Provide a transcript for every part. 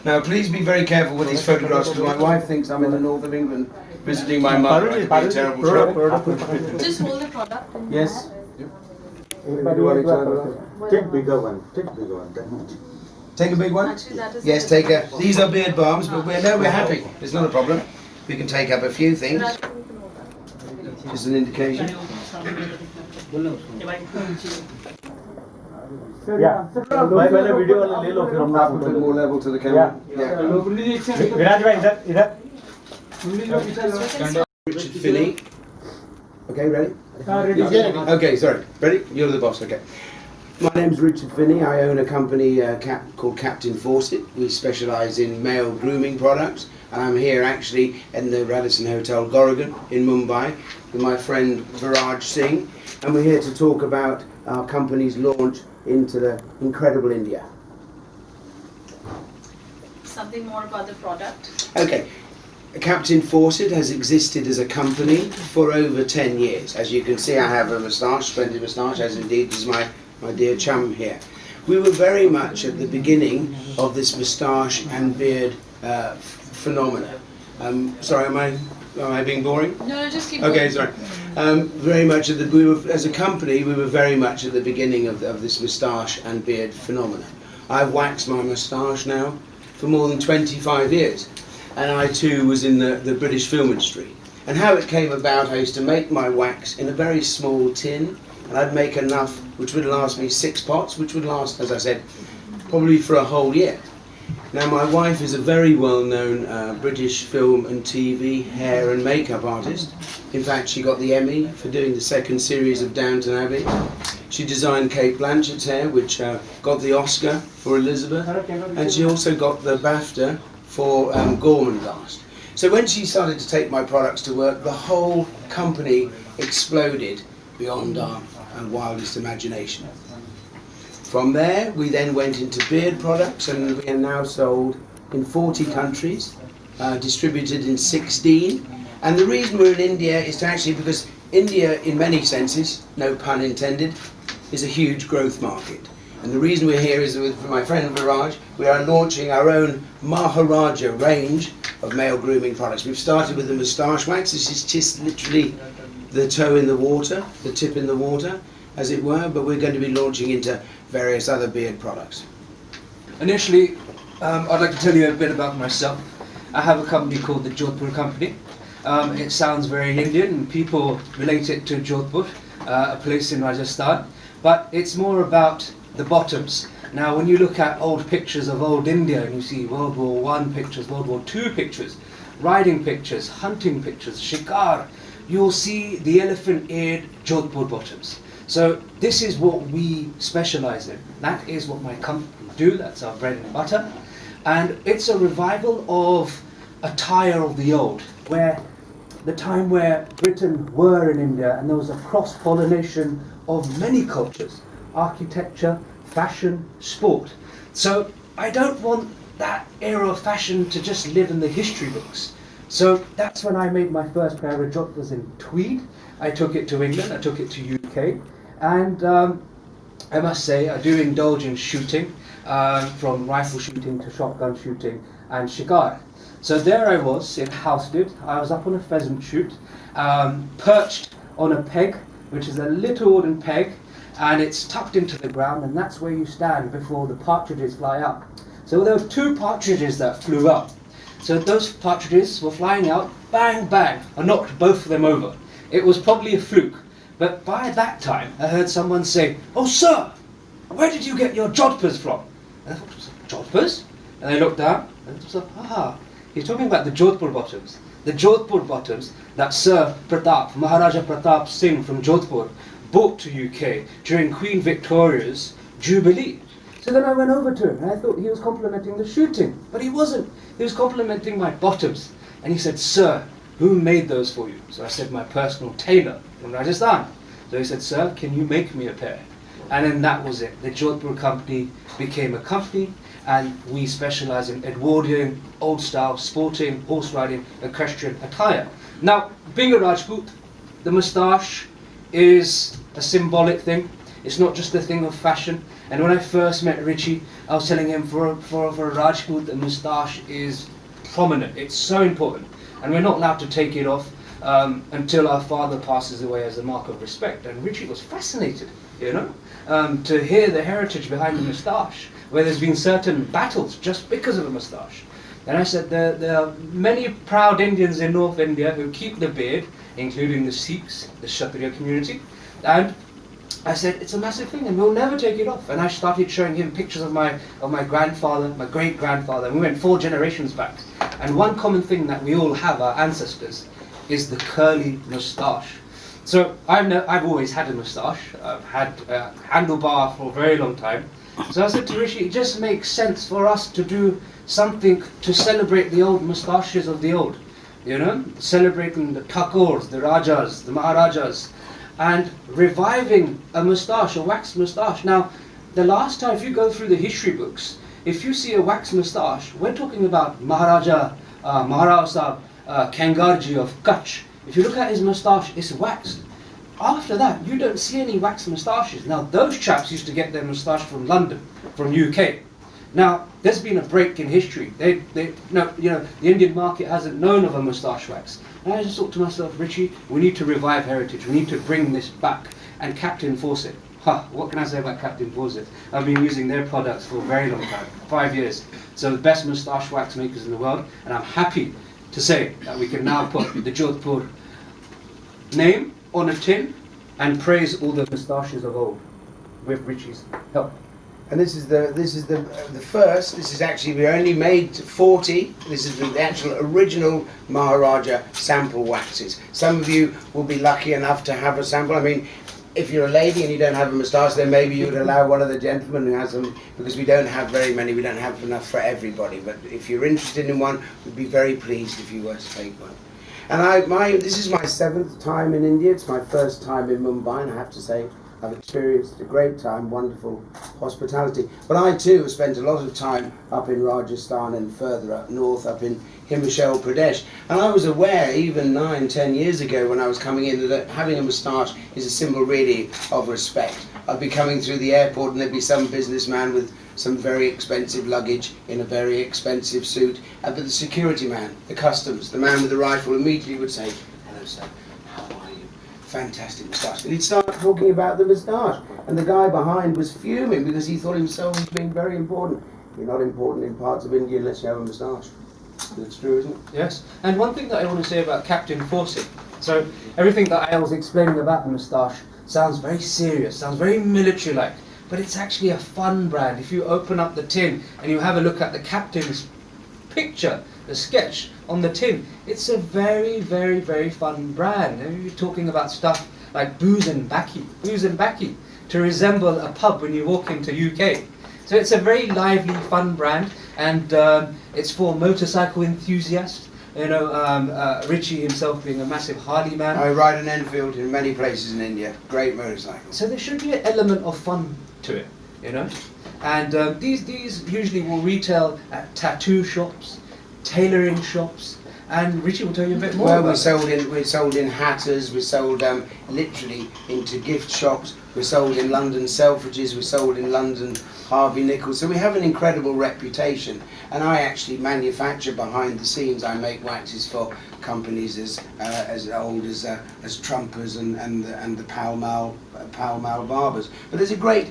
Now, please be very careful with these photographs because my wife thinks I'm in the north of England visiting my mother. I could be in terrible trouble. Just hold the product. Yes. Take bigger one. Take a big one? Actually, that is Yes, take a. These are beard balms, but we're happy. It's not a problem. We can take up a few things. Just an indication. Yeah. Video More level to the camera. Yeah. Viraj bhai, idhar. Richard Finney. Okay, ready? Okay, sorry. Ready? You're the boss, okay. My name's Richard Finney. I own a company called Captain Fawcett. We specialise in male grooming products. And I'm here actually in the Radisson Hotel Goregaon in Mumbai with my friend Viraj Singh. And we're here to talk about our company's launch into the incredible India. something more about the product. Okay. Captain Fawcett has existed as a company for over 10 years. As you can see, I have a moustache, splendid moustache, as indeed does my dear chum here. We were very much at the beginning of this moustache and beard phenomena. Sorry, am I being boring? No, just keep Okay, going. sorry. Very much as a company, we were very much at the beginning of this moustache and beard phenomena. I've waxed my moustache now for more than 25 years. And I too was in the British film industry. And how it came about, I used to make my wax in a very small tin, and I'd make enough which would last me 6 pots, which would last, as I said, probably for a whole year. Now my wife is a very well-known British film and TV hair and makeup artist. In fact, she got the Emmy for doing the 2nd series of Downton Abbey. She designed Kate Blanchett's hair, which got the Oscar for Elizabeth, and she also got the BAFTA for Gormanghast. So when she started to take my products to work, the whole company exploded beyond our wildest imagination. From there, we then went into beard products, and we are now sold in 40 countries, distributed in 16. And the reason we're in India is because India, in many senses, no pun intended, is a huge growth market. And the reason we're here is with my friend Viraj. We are launching our own Maharajah range of male grooming products. We've started with the moustache wax. This is just literally the toe in the water, the tip in the water, as it were, but we're going to be launching into various other beard products. Initially, I'd like to tell you a bit about myself. I have a company called the Jodhpur Company. It sounds very Indian and people relate it to Jodhpur, a place in Rajasthan, but it's more about the bottoms. Now when you look at old pictures of old India and you see World War I pictures, World War II pictures, riding pictures, hunting pictures, shikar, you'll see the elephant-eared Jodhpur bottoms. So this is what we specialize in. That is what my company do, that's our bread and butter. And it's a revival of attire of the old, where the time where Britain were in India and there was a cross-pollination of many cultures. Architecture, fashion, sport. So I don't want that era of fashion to just live in the history books. So that's when I made my first pair of jodhpurs in tweed. I took it to England, I took it to UK, and I must say I do indulge in shooting, from rifle shooting to shotgun shooting and shikar. So there I was in Housestead. I was up on a pheasant shoot, perched on a peg, which is a little wooden peg, and it's tucked into the ground, and that's where you stand before the partridges fly up. So there were 2 partridges that flew up. So those partridges were flying out, bang, bang. I knocked both of them over. It was probably a fluke. But by that time, I heard someone say, "Oh sir, where did you get your jodhpurs from?" And I thought, "Jodhpurs?" And I looked down, and I thought, "Ah, he's talking about the Jodhpur bottoms." The Jodhpur bottoms that Sir Pratap, Maharajah Pratap Singh from Jodhpur, brought to UK during Queen Victoria's Jubilee. So then I went over to him and I thought he was complimenting the shooting, but he wasn't. He was complimenting my bottoms. And he said, "Sir, who made those for you?" So I said, "My personal tailor from Rajasthan." So he said, "Sir, can you make me a pair?" And then that was it. The Jodhpur Company became a company, and we specialize in Edwardian, old style, sporting, horse riding, equestrian attire. Now, being a Rajput, the moustache is a symbolic thing. It's not just a thing of fashion. And when I first met Richie, I was telling him for a Rajput, the moustache is prominent. It's so important, and we're not allowed to take it off until our father passes away as a mark of respect. And Richie was fascinated, you know, to hear the heritage behind the moustache, where there's been certain battles just because of a moustache. And I said there are many proud Indians in North India who keep the beard, including the Sikhs, the Kshatriya community, and I said it's a massive thing and we'll never take it off. And I started showing him pictures of my grandfather, my great grandfather, and we went 4 generations back. And one common thing that we all have, our ancestors, is the curly moustache. So I've always had a moustache. I've had a handlebar for a very long time. So I said to Rishi, it just makes sense for us to do something to celebrate the old moustaches of the old, you know, celebrating the Thakurs, the Rajas, the Maharajahs, and reviving a moustache, a wax moustache. Now, the last time, if you go through the history books, if you see a wax moustache, we're talking about Maharajah, Maharajah Kangarji of Kutch. If you look at his moustache, it's waxed. After that, you don't see any wax moustaches. Now, those chaps used to get their moustache from London, from UK. Now, there's been a break in history. No, you know, the Indian market hasn't known of a moustache wax. And I just thought to myself, Richie, we need to revive heritage. We need to bring this back. And Captain Fawcett, what can I say about Captain Fawcett? I've been using their products for a very long time, 5 years. So the best moustache wax makers in the world. And I'm happy to say that we can now put the Jodhpur name on a tin and praise all the moustaches of old with Richie's help. And this is the first. This is actually, we only made 40. This is the actual original Maharaja sample waxes. Some of you will be lucky enough to have a sample. I mean, if you're a lady and you don't have a moustache, then maybe you would allow one of the gentlemen who has them, because we don't have very many. We don't have enough for everybody. But if you're interested in one, we'd be very pleased if you were to take one. And this is my 7th time in India. It's my first time in Mumbai, and I have to say, I've experienced a great time, wonderful hospitality. But I too have spent a lot of time up in Rajasthan and further up north, up in Himachal Pradesh. And I was aware, even 9-10 years ago when I was coming in, that having a moustache is a symbol really of respect. I'd be coming through the airport and there'd be some businessman with some very expensive luggage in a very expensive suit. But the security man, the customs, the man with the rifle immediately would say, "Hello sir, how are you? Fantastic moustache." And he'd start talking about the moustache. And the guy behind was fuming because he thought himself was being very important. You're not important in parts of India unless you have a moustache. That's true, isn't it? Yes. And one thing that I want to say about Captain Fawcett. So everything that I was explaining about the moustache sounds very serious, sounds very military-like. But it's actually a fun brand. If you open up the tin and you have a look at the captain's picture, the sketch on the tin, it's a very, very, very fun brand. And you're talking about stuff like booze and baki, to resemble a pub when you walk into UK. So it's a very lively, fun brand, and it's for motorcycle enthusiasts. You know, Richie himself being a massive Harley man. I ride an Enfield in many places in India. Great motorcycle. So there should be an element of fun to it, you know. And these usually will retail at tattoo shops, tailoring shops, and Richie will tell you a bit more. Well, about we sold in Hatters. We sold literally into gift shops. We sold in London Selfridges. We sold in London Harvey Nichols. So we have an incredible reputation. And I actually manufacture behind the scenes. I make waxes for companies as old as Trumpers and the Pall Mall barbers. But there's a great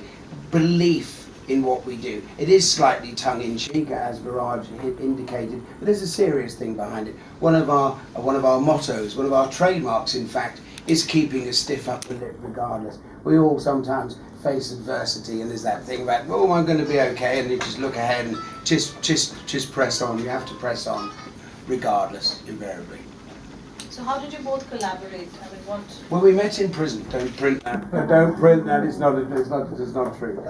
belief in what we do. It is slightly tongue-in-cheek, as Viraj indicated, but there's a serious thing behind it. One of our mottos, one of our trademarks, in fact, is keeping a stiff upper lip regardless. We all sometimes face adversity, and there's that thing about, oh, I'm going to be okay, and you just look ahead and just press on. You have to press on, regardless, invariably. So how did you both collaborate? I mean, what? Well, we met in prison. Don't print that. Don't print that. It's not true.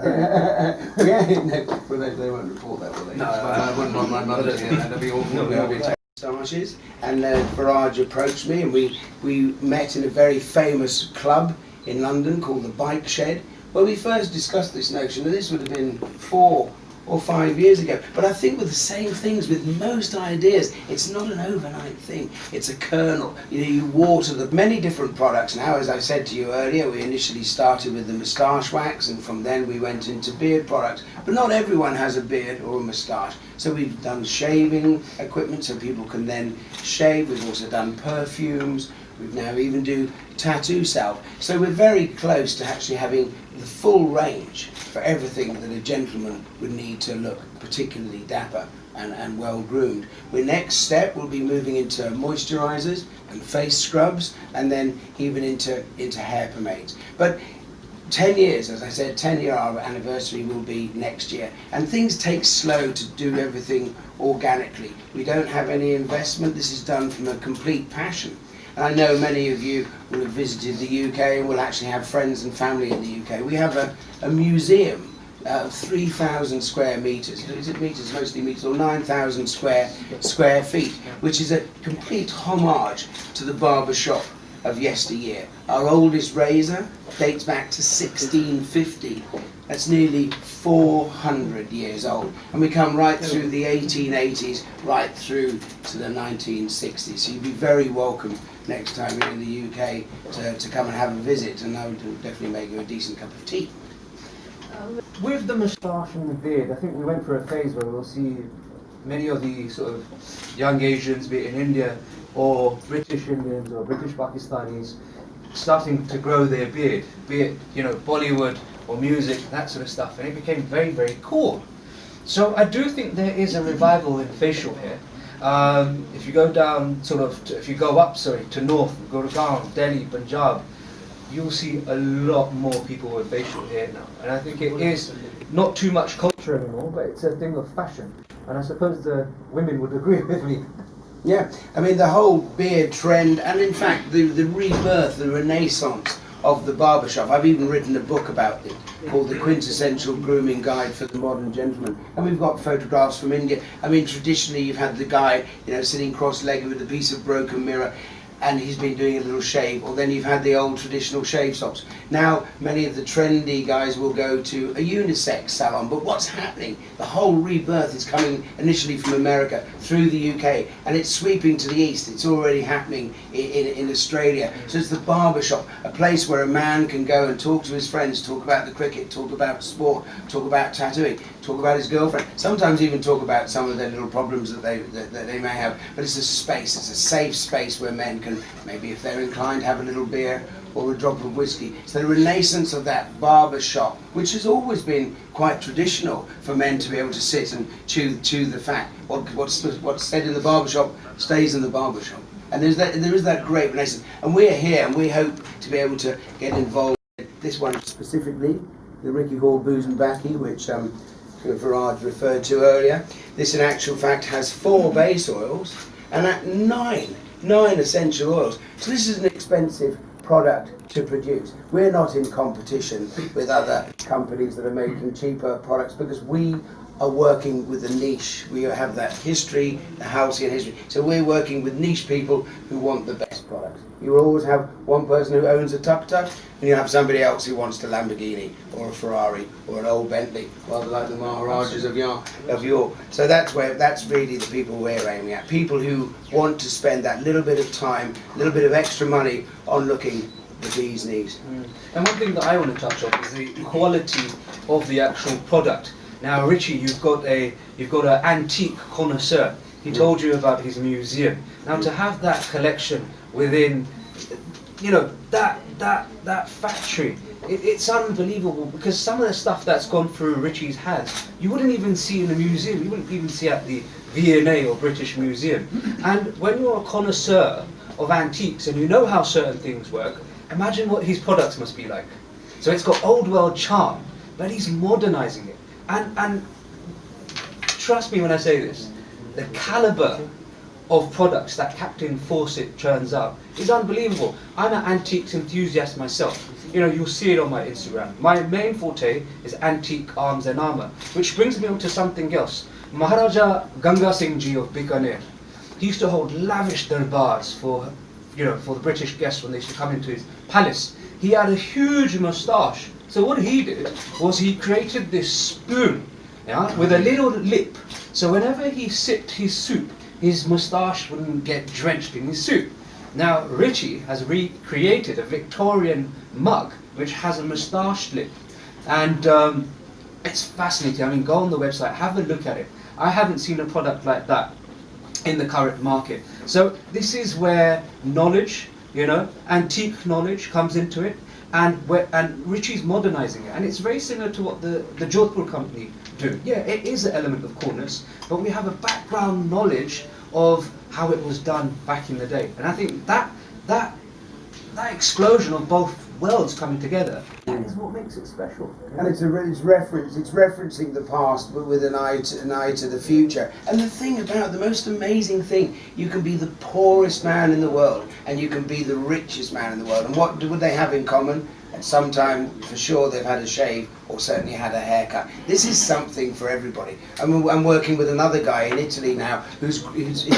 Yeah, no, well, they won't report that, will they? No, I wouldn't want my mother to hear that. That'd be awful. Moustaches. And Viraj approached me, and we met in a very famous club in London called the Bike Shed, where we first discussed this notion. And this would have been 4 or 5 years ago. But I think with the same things, with most ideas, it's not an overnight thing. It's a kernel. You water the many different products now. As I said to you earlier, we initially started with the moustache wax, and from then we went into beard products. But not everyone has a beard or a moustache. So we've done shaving equipment so people can then shave. We've also done perfumes. We've now even do tattoo salve. So we're very close to actually having the full range for everything that a gentleman would need to look particularly dapper and well groomed. Our next step will be moving into moisturizers and face scrubs, and then even into hair pomades. But 10 years, as I said, 10-year anniversary will be next year. And things take slow to do everything organically. We don't have any investment. This is done from a complete passion. And I know many of you will have visited the UK and will actually have friends and family in the UK. We have a museum of 3,000 square metres. Is it metres? Mostly metres, or 9,000 square feet, which is a complete homage to the barber shop of yesteryear. Our oldest razor dates back to 1650. That's nearly 400 years old. And we come right through the 1880s, right through to the 1960s. So you'd be very welcome next time you're in the UK to come and have a visit, and I would definitely make you a decent cup of tea. With the moustache and the beard, I think we went through a phase where we'll see many of the sort of young Asians, be it in India or British Indians or British Pakistanis, starting to grow their beard, be it, Bollywood or music, that sort of stuff, and it became very, very cool. So I do think there is a revival in facial hair. If you go down, if you go up, to north, Gurgaon, Delhi, Punjab, you'll see a lot more people with facial hair now. And I think it is not too much culture anymore, but it's a thing of fashion. And I suppose the women would agree with me. Yeah, I mean the whole beard trend, and in fact the rebirth, the renaissance of the barbershop. I've even written a book about it called The Quintessential Grooming Guide for the Modern Gentleman. And we've got photographs from India. I mean, traditionally you've had the guy, sitting cross-legged with a piece of broken mirror, and he's been doing a little shave, or then you've had the old traditional shave stops. Now many of the trendy guys will go to a unisex salon, but what's happening? The whole rebirth is coming initially from America through the UK, and it's sweeping to the east. It's already happening in Australia. So it's the barbershop, a place where a man can go and talk to his friends, talk about the cricket, talk about sport, talk about tattooing, talk about his girlfriend, sometimes even talk about some of their little problems that they may have. But it's a space, it's a safe space where men can, maybe if they're inclined, have a little beer or a drop of whiskey. So the renaissance of that barber shop, which has always been quite traditional for men to be able to sit and chew the fat. What's said in the barber shop stays in the barber shop. And there is that great renaissance. And we're here, and we hope to be able to get involved in this one specifically, the Ricky Hall Booze and Baccy, which Viraj referred to earlier. This in actual fact has 4 base oils and 9 essential oils. So this is an expensive product to produce. We're not in competition with other companies that are making cheaper products, because we are working with a niche. We have that history, the halcyon history. So we're working with niche people who want the best products. You will always have one person who owns a tuk-tuk, and you have somebody else who wants the Lamborghini or a Ferrari or an old Bentley, rather like the Maharajahs of York. So that's really the people we're aiming at. People who want to spend that little bit of time, a little bit of extra money on looking the bee's knees. And one thing that I want to touch on is the quality of the actual product. Now, Richie, you've got an antique connoisseur. He told you about his museum. Now, to have that collection within, that factory, it's unbelievable, because some of the stuff that's gone through Richie's hands, you wouldn't even see in a museum. You wouldn't even see at the V&A or British Museum. And when you're a connoisseur of antiques and you know how certain things work, imagine what his products must be like. So it's got old world charm, but he's modernizing it. And trust me when I say this, the caliber of products that Captain Fawcett churns out is unbelievable. I'm an antiques enthusiast myself. You'll see it on my Instagram. My main forte is antique arms and armour, which brings me on to something else. Maharajah Ganga Singh Ji of Bikaner, he used to hold lavish darbars for the British guests when they used to come into his palace. He had a huge moustache. So what he did was he created this spoon yeah, with a little lip. So whenever he sipped his soup, his moustache wouldn't get drenched in his soup. Now Richie has recreated a Victorian mug which has a moustache lip, and it's fascinating. I mean, go on the website, have a look at it. I haven't seen a product like that in the current market. So this is where knowledge, you know, antique knowledge comes into it, and Richie's modernizing it, and it's very similar to what the Jodhpur company do. Yeah, it is an element of coolness, but we have a background knowledge of how it was done back in the day, and I think that explosion of both worlds coming together, that is what makes it special. And it's referencing the past, but with an eye to the future. And the thing about the most amazing thing, you can be the poorest man in the world, and you can be the richest man in the world. And what would they have in common? At some time, for sure, they've had a shave or certainly had a haircut. This is something for everybody. I'm working with another guy in Italy now his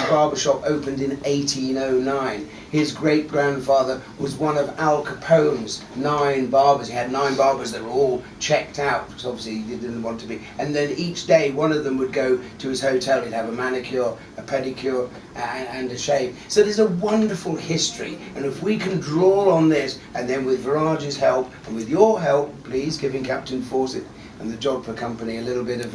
barbershop opened in 1809. His great-grandfather was one of Al Capone's 9 barbers. He had 9 barbers that were all checked out, because obviously he didn't want to be. And then each day, one of them would go to his hotel. He'd have a manicure, a pedicure, and a shave. So there's a wonderful history. And if we can draw on this, and then with Viraj's help, and with your help, please, giving Captain Fawcett and the Jodhpur company a little bit of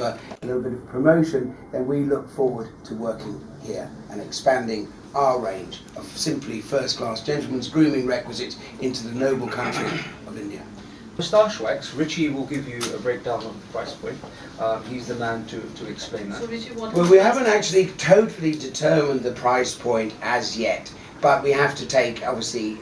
promotion, then we look forward to working here and expanding our range of simply first-class gentlemen's grooming requisites into the noble country of India. Moustache wax, Richie will give you a breakdown of the price point. He's the man to explain that. So Richie, what Well, we haven't actually totally determined the price point as yet, but we have to take, obviously,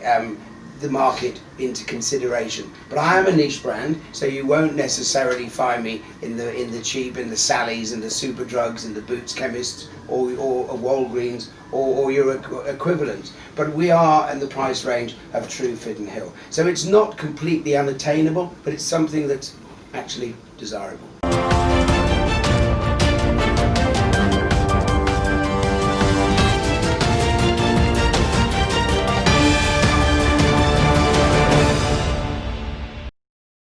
the market into consideration. But I am a niche brand, so you won't necessarily find me in the cheap, in the Sally's and the Super Drugs and the Boots Chemists or Walgreens or your equivalents. But we are in the price range of true Fit and Hill. So it's not completely unattainable, but it's something that's actually desirable.